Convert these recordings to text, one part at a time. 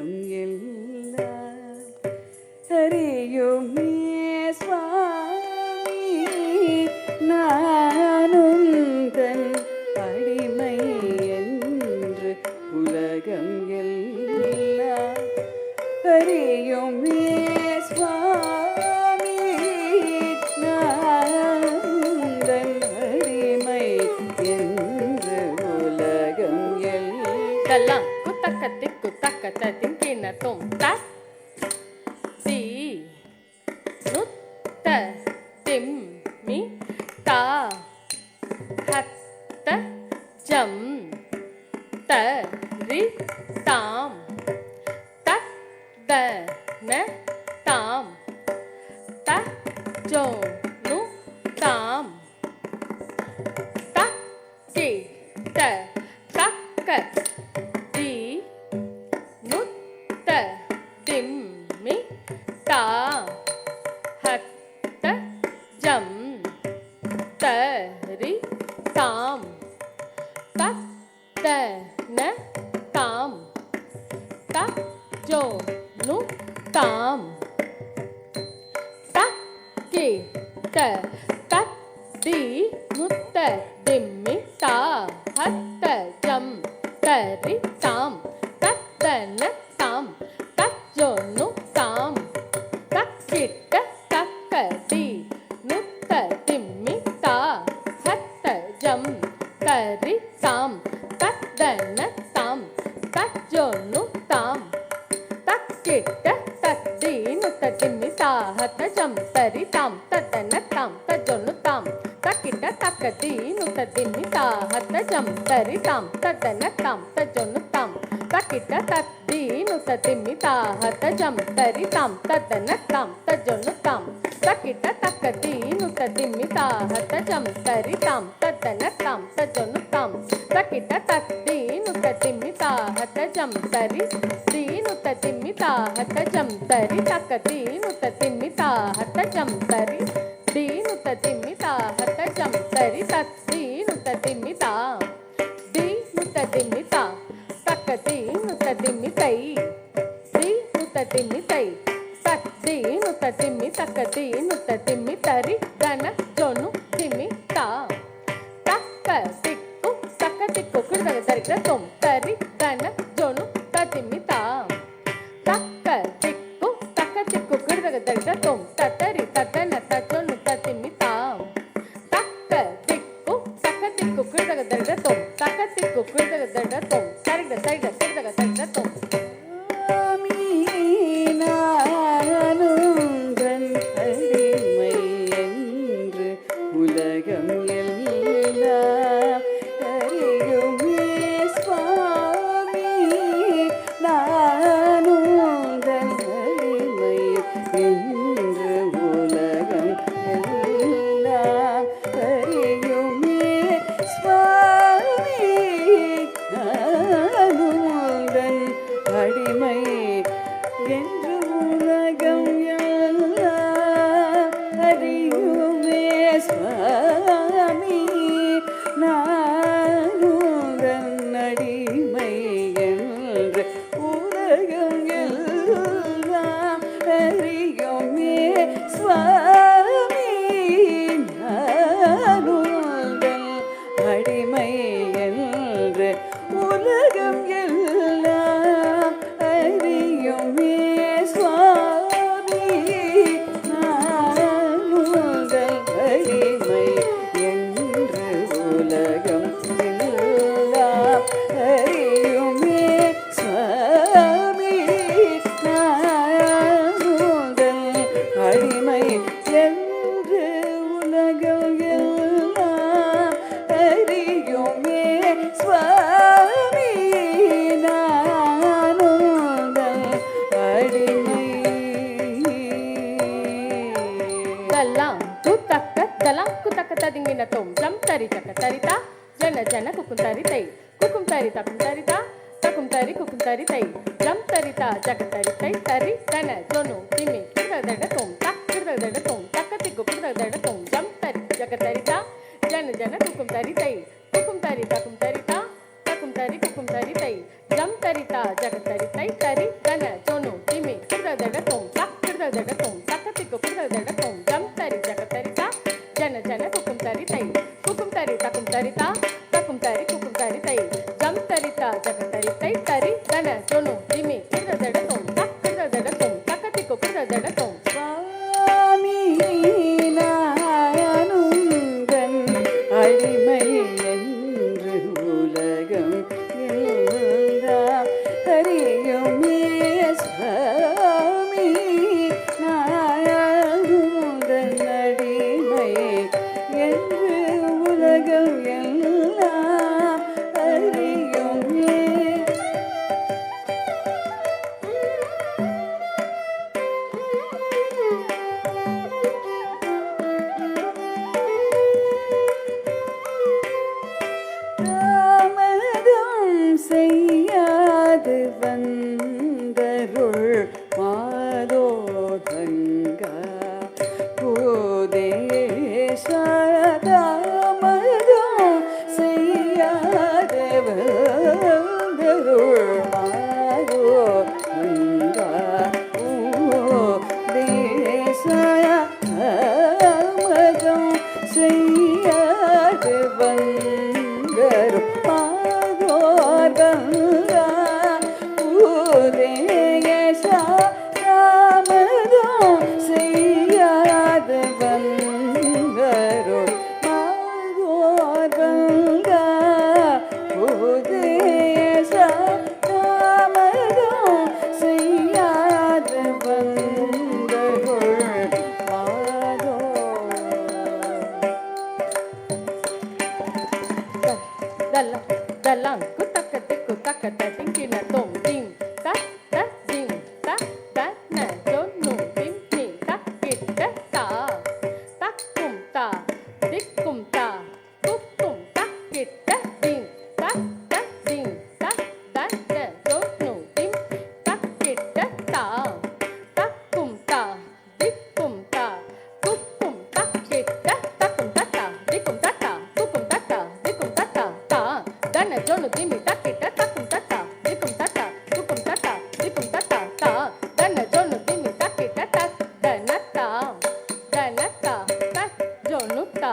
உலகம் எல்லாம் அறியுமே சுவாமி நானும் தன் அடிமை என்று உலகம் எல்லாம் அறியுமே சுவாமி நானும் தன் அடிமை என்று உலகம் எல்லாம் குத்தக்கத்திக்கு தக்கத்த திங்கின தும் தத் தி நுத்த திம் மி தா ஹத்த ஜம் த ரி தாம் தத் த ந தாம் த ஜோ நு தாம் த கி த தக்க தி நுத்த திம்மி தா ஹத்த ஜம் தரி தாம் தத்த ந தாம் த ஜோ நு தாம் த கி த தத் தி நுத்த திம்மி தா ஹத்த ஜம் தரி தாம் தத்த ந தாம் தத் ஜோ நு தாம் தக்கிட்ட தக்க தி நுத்த திம்மி தா ஹத்த ஜம் தரி தாம் தத்த ந தாம் தத் ஜோ நு தாம் தக்கிட்ட தத்தி நுத்த திம்மி தா ஹத்த ஜம் தரி தாம் தத்த ந தாம் தத் ஜோ நு தாம் தக்கிட்ட தக்கதி நுத்த திம்மி தா ஹத்த ஜம் தரி தாம் தத்த ந தாம் தத் ஜோ நு தாம் தக்கிட்ட தத்தி நுத்த திம்மி தா ஹத்த ஜம் தரி தாம் தத்த ந தாம் தத் ஜோ நு தாம் தக்கிட்ட தக்கதி நுத்த திம்மி தா ஹத்த ஜம் தரி தாம் தத்த ந தாம் தத் ஜோ நு தாம் தக்கிட்ட தத்தி நுத்த திம்மி தா ஹத்த ஜம் தரி தி நுத்த திம்மி தா ஹத்த ஜம் தரி தக்கதி நுத்த திம்மி தா ஹத்த ஜம் தரி தி நுத்த திம்மி தா ஹத்த ஜம் தரி தத்தி நுத்த திம்மி தா தி நுத்த திம்மி தா தக்கதி நுத்த திம்மி தை தி நுத்த திம்மி தை தத்தி நுத்த திம்மி தக்கதி நுத்த திம்மி தரி தன ஜொನು திம்மி தா தக்க திக்கு தக்க திக்கு கிருதக தரிக்கிற தொம் தரி தன ஜொನು திம்மி தா தக்க திக்கு தக்க திக்கு கிருதக தரிக்கிற தொம் தத்தரி தத்தன தஜொನು திம்மி தா தக்க திக்கு தக்க திக்கு கிருதக தரிக்கிற தொம் தக்க திக்கு கிருதக தரிக்கிற தொம் தரிக்கிற தரிக்கிற கிருதக தரிக்கிற தொம் சுவாமி நானும் தன் அடிமை என்று உலகம் எல்லாம் அறியுமே சுவாமி நானும் தன் அடிமை என்று உலகம் எல்லாம் அறியுமே சுவாமி நானும் தன் அடிமை என்று உலகம் எல்லாம் அறியுமே சுவாமி நானும் தன் அடிமை என்று உலகம் எல்லாம் அறியுமே சுவாமி நானும் தன் அடிமை என்று உலகம் எல்லாம் அறியுமே சுவாமி நானும் தன் அடிமை என்று உலகம் எல்லாம் அறியுமே சுவாமி நானும் தன் அடிமை என்று உலகம் எல்லாம் அறியுமே சுவாமி நானும் தன் அடிமை தல்லாம் குத்தக்க தலாம் குத்தக்க ததிங்கின தொம் ஜம் தரி தக்க தரிதா ஜன ஜன குக்கும் தரி தை குக்கும் தரி தக்கும் தரிதா தக்கும் தரி குக்கும் தரி தை ஜம் தரிதா ஜக தரி தை தரி தன ஜொனு திமி கிருதக தொம் தக் கிருதக தொம் தக்கத்தி குருதக தொம் ஜம் தரி ஜக தரிதா ஜன ஜன குக்கும் தரி தை குக்கும் தரி தக்கும் தரிதா தக்கும் தரி குக்கும் தரி தை ஜம் தரிதா ஜகத்தரி தை தரி தன ஜொனு திமி கிருதடக்கும் தக் கிருதடக்கும் தக்கத்திக்கு கிருதடக்கும் ஜம் தரி ஜகத்தரிதா ஜன ஜன குக்கும் தரி தை குக்கும் தரி தக்கும் தரிதா தக்கும் தரி குக்கும் தரி தை ஜம் தரிதா ஜகத்தரி தை தரி தன ஜொனு திமி கிருதடக்கும் தக் கிருதடக்கும் தக்கத்திக்கு கிருதடக்கும் சுவாமி நானுந்தன் அடிமை என்று உலகம் எல்லாம் அறியுமே. சுவாமி நானுந்தன் அடிமை என்று உலகம் எல்லாம் அறியுமே. தாமதம் செய்யாது வந்தருள் மாதோதங்கா பூதேச. தாமதம் செய்யாது வந்தருள் மாதோதங்கா பூதேச. தாமதம் செய்யாது வந்தருள் மாதோதங்கா பூதேச. தாமதம் செய்யாது வந்தருள் மாதோதங்கா பூதேச. தாமதம் செய்யாது வந்தருள் மாதோ. Dalang, dalang, kutaka tiku taka ta tingkina tom tim ta ta tim ta ta na jonu tim tim ta kita ta takum ta dikum ta kukum ta kita tim ta ta tim ta ta na jonu tim ta kita ta takum ta dikum ta kukum ta kita takum ta ta dikum ta ta kukum ta ta dikum ta ta ta dana jonu timi ta kita takum ta ta dikum ta ta kukum ta ta dikum ta ta ta dana jonu timi ta kita ta dana ta ta jonu ta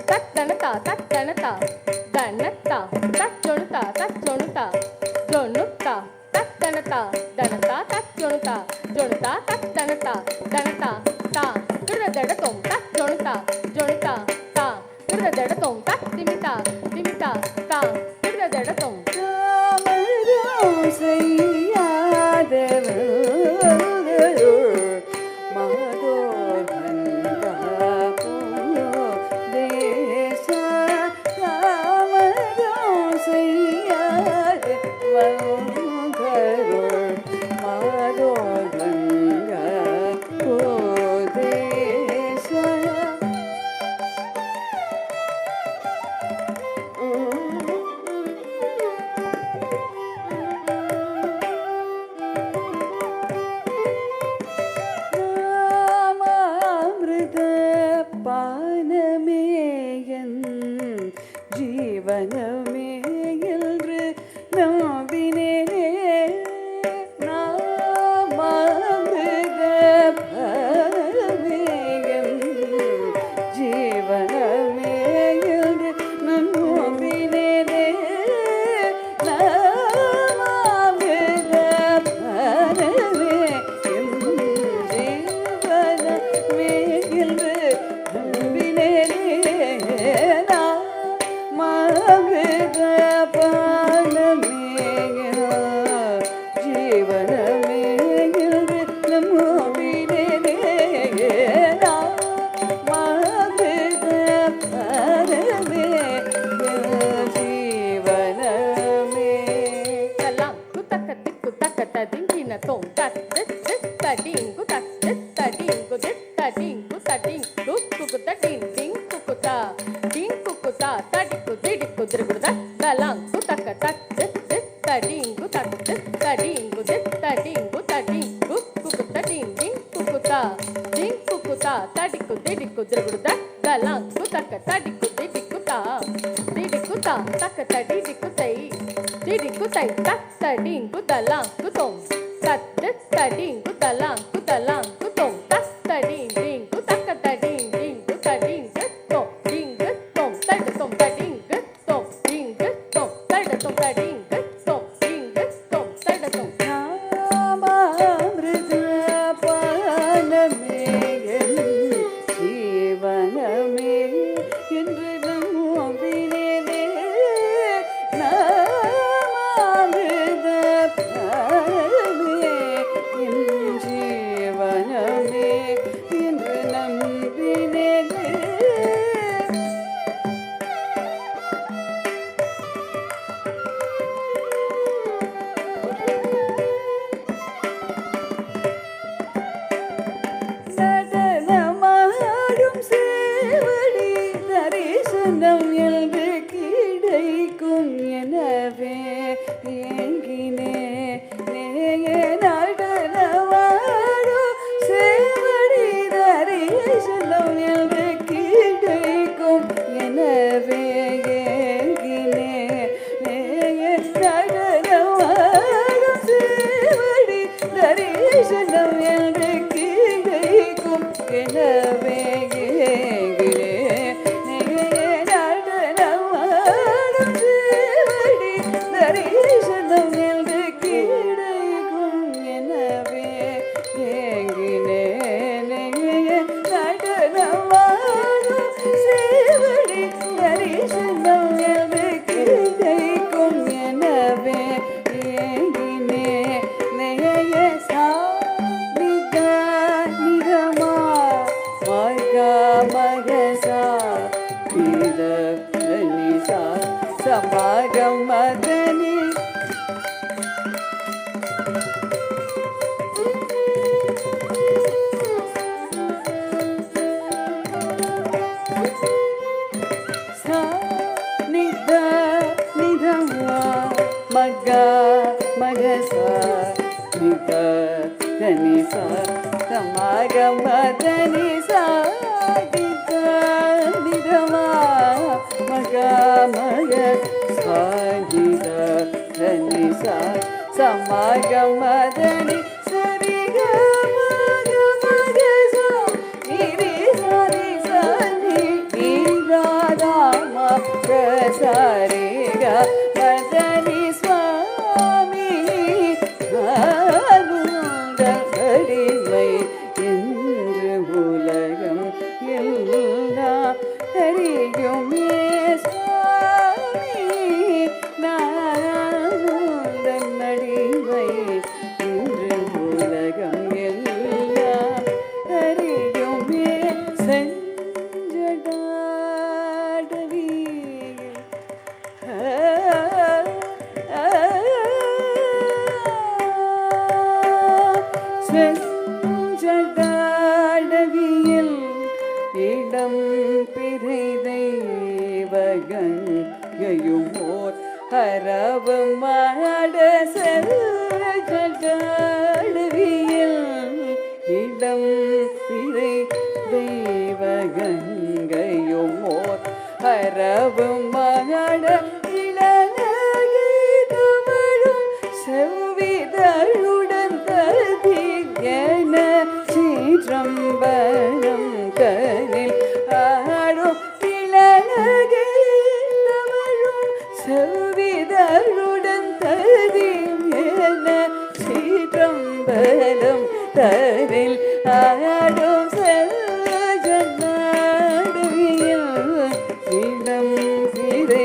ta dana ta dana ta dana ta jonu ta jonu ta jonu ta dana ta dana ta jonu ta jonu ta dana ta ta கிருதடக்கும் ta jonu ta ta கிருதடக்கும் ta திமிதா ta கிருதடக்கும் தாமதம் செய்யாது வந்தருள் மாதோதங்கா பூதேச. தாமதம் செய்யாது வந்தருள் மாதோதங்கா பூதேச. நாமாமிருத பானமேயன் ஜீவனமே என்று நம்பினேனே. நாமாமிருத பானமேயன் ஜீவனமே என்று நம்பினேனே. நாமாமிருத பானமே என் ஜீவனமே என்று நம்பினேனே. நாமாமிருத பானமே ஜீவனமே என்று நம்பினேனே. நாமாமிருத பானமே ஜீவனமே. dalang kutaka tiku taka ta tingkina tom ta ta dingu ta dingu ta dingu ta dingu kukuta din kukuta ta diku diku dirguda dalang kutaka ta dingu ta dingu ta dingu kukuta din kukuta ta diku diku dirguda dalang kutaka ta diku ta taka ta diku tai Didiku tai tatta dinku dalang kutong tatta dinku dalang kutong tatta dinku takata dinku tading kutong ding kutong tada tong tading kutong ding kutong tada tong tading kutong ding kutong tada tong நாமாமிருத பானமே என் ஜீவனமே என்று நம்பினேனே நாமாமிருத பானமே என் ஜீவனமே என்று நம்பினேனே நடனமாடும் சேவடி தரிசனம் என்று கிடைக்கும் எனவே ஏங்கினே நடனமாடும் சேவடி தரிசனம் என்று கிடைக்கும் எனவே ஏங்கினே நடனமாடும் சேவடி தரிசனம் என்று கிடைக்கும் எனவே நடனமாடும் சேவடி தரிசனம் என்று கிடைக்கும் எனவே நடனமாடும் சேவடி தரிசனம் என்று கிடைக்கும் எனவே சமாகம் மதனி நிதமா மக மகசா நித தனிசா சமாகம் மதனி சா நிதமா மக மக சாநித தனிசா சமாகம் மதனி சரிக மக மகசா நிரி சரி சனி நீராதாமா சரிக மதனி சுவாமி ஆனந்த கடிமை என்று உலகம் எல்லாம் தெரியும் சுவாமி நானந்த நடிமை என்று உலகம் எல்லாம் தெரியும் செஞ்சடாடவியில் செஞ்சடாடவியில் இடம் பிறை தெய்வகங்கையும் ஓர் ஹரவு மாட செஞ்சடாடவியில் இடம் பிறை தெய்வகங்கையும் ஓர் ஹரவு மாட இளநகை தமிழும் செவ்விதழுடன் ததியன சீற்றம்பலம் கனில் ஆடும் இளநகை தமிழும் செவ்விதழுடன் ததியன சீற்றம்பலம் தனில் ஆடும் செல்வ நடுவில் இளம் பிறை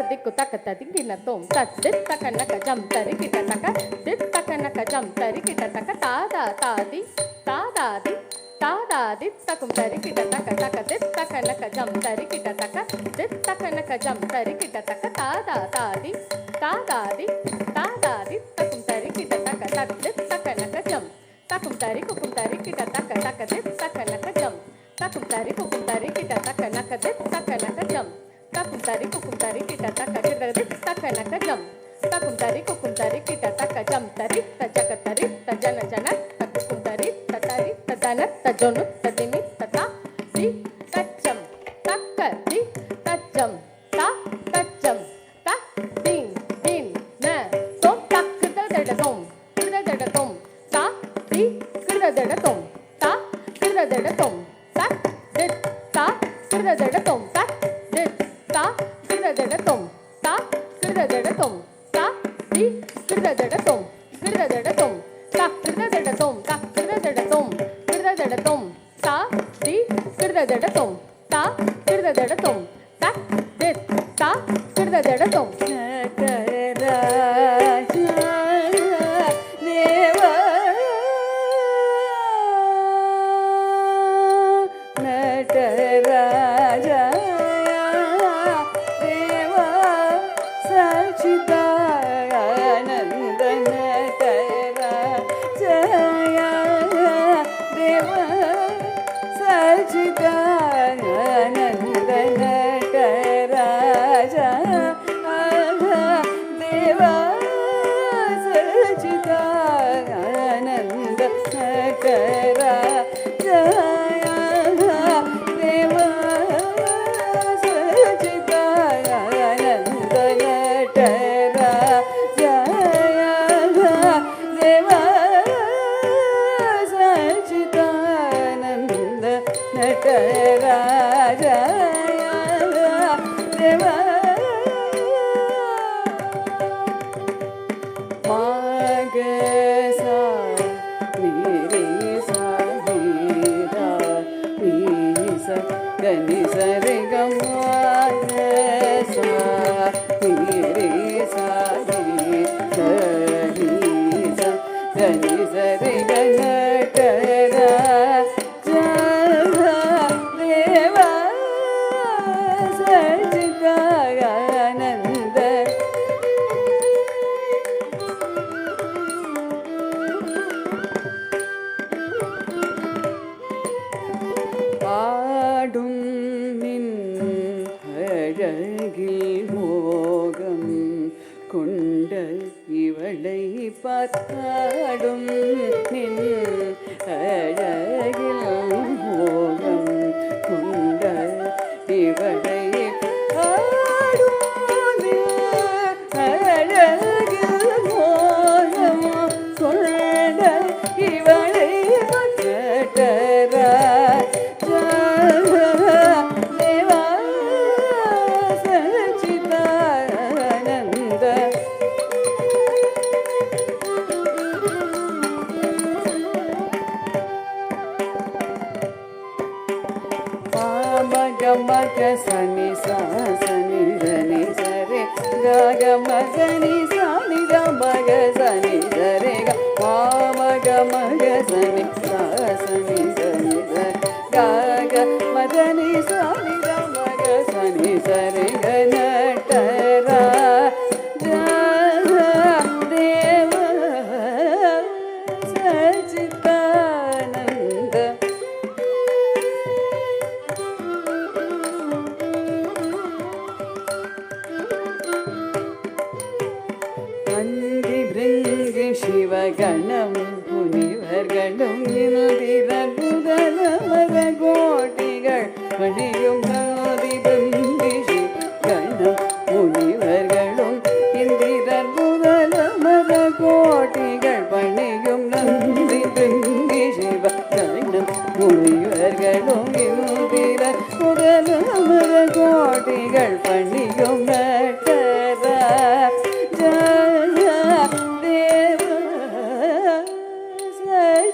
Diku taka tadi na tom tat dit taka naka jam tari kita taka dit taka naka jam tari kita taka tada tadi takum tari kita taka taka dit taka naka jam tari kita taka dit taka naka jam tari kita taka tada tadi takum tari kita taka tak dit taka naka jam takum tari kukum tari kita taka taka dit taka naka jam takum tari kukum tari kita taka naka dit taka naka jam takum tari kukum tari kita taka dit taka naka jam takum tari kukum tari kita taka jam tari tajaka tari tajana jana takukum tari tatari tadana tajonu tadimi tata di tajam taka di tajam ta tajam ta din na tom tak kirda tom ta di kirda tom ta kirda tom tak dit ta kirda tom tak dit ta kirda tom ta kirda tom ta di kirda tom ta kirda tom ta kirda tom ta di kirda tom ta kirda tom tak dit ta kirda tom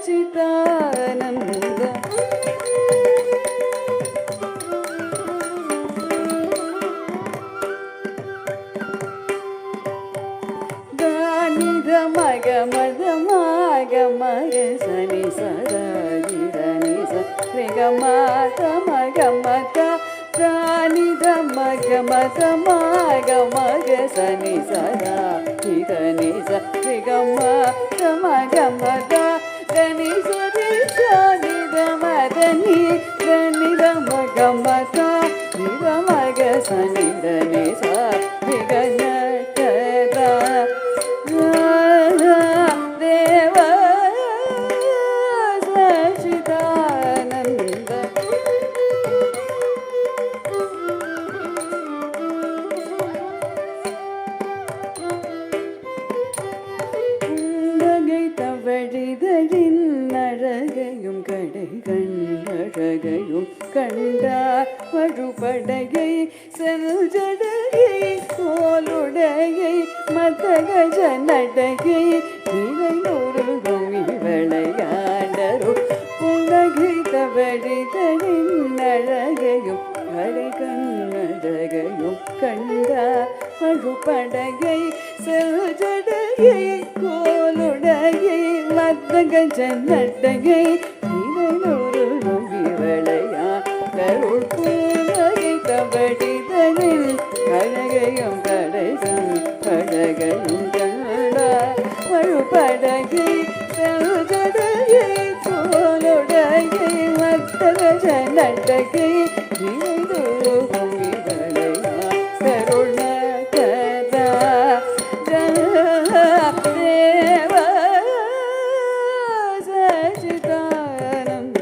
Chidananda மக மத மாக மக சனி சதா நிதனி சரி கமத மக மத நித மக மத மாக மக சனி சதா நிதனி சரி கமத மக மத தனி சரி நித மதனி நித மக மத நித மக சனி தனி சரி கன தேவ சச்சிதானந்த உலகை தவழிதழின் அழகையும் கடை கண்ணழகையும் கண்டார் மறுபடையை செல்ஜடையை கோலுடையை மதகஜ நடையை இளைஞரும் விளையாடரும் உலகை தவழிதழின் அழகையும் கடை கண்ணழகையும் கண்டார் மறுபடையை செல்ஜடையை கோலுடையை மதகஜ நடையை இளைஞரும் விளையாடருள் பூலகை தவழிதழில் அழகையும் கடைசம் அழகையும் கண்டார் மறுபடகை செல்ஜடையை கோலுடையை மத்தகஜ நட்டகை இளைந்தோறும் விளையாடருள் நகரா தேவ சச்சிதானந்த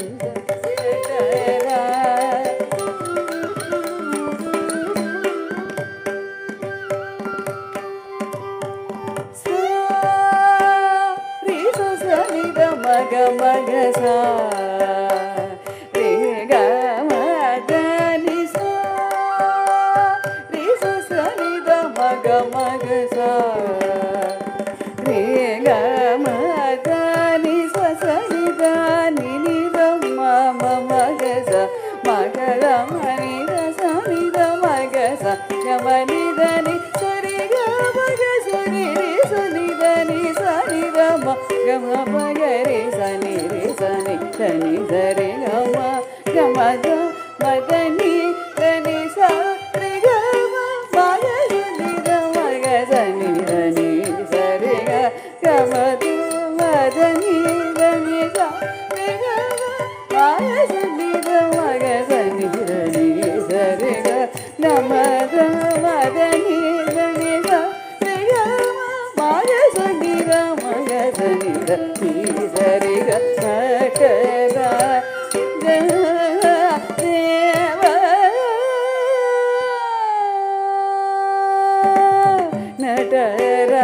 மக மக சா ரே க மத நி சா ரே ச நி த மக மக சா ரே க மத நி ச நி த நி நி த ம மக ச மக ர ம நி த ச நி த மக ச க ம நி த நி ச ரி க மக ச ரி ரி ச நி த நி ச நி த ம க ம ப க ரி ச நி ரி ச நி த நி த ரி க ம க ம த ம த நி த நி ச ரி க ம ம க ச நி த ம க ச நி த நி ச ரி க க ம த ம த நி த நி ச ரி க ம ம க ச நி த ம க ச நி த நி ச ரி க ன ம த ம த நி த நி ச ரி க ம ம க ச நி த ம க ச நி த நி ச ரி க ந ட ர தேவ நட ர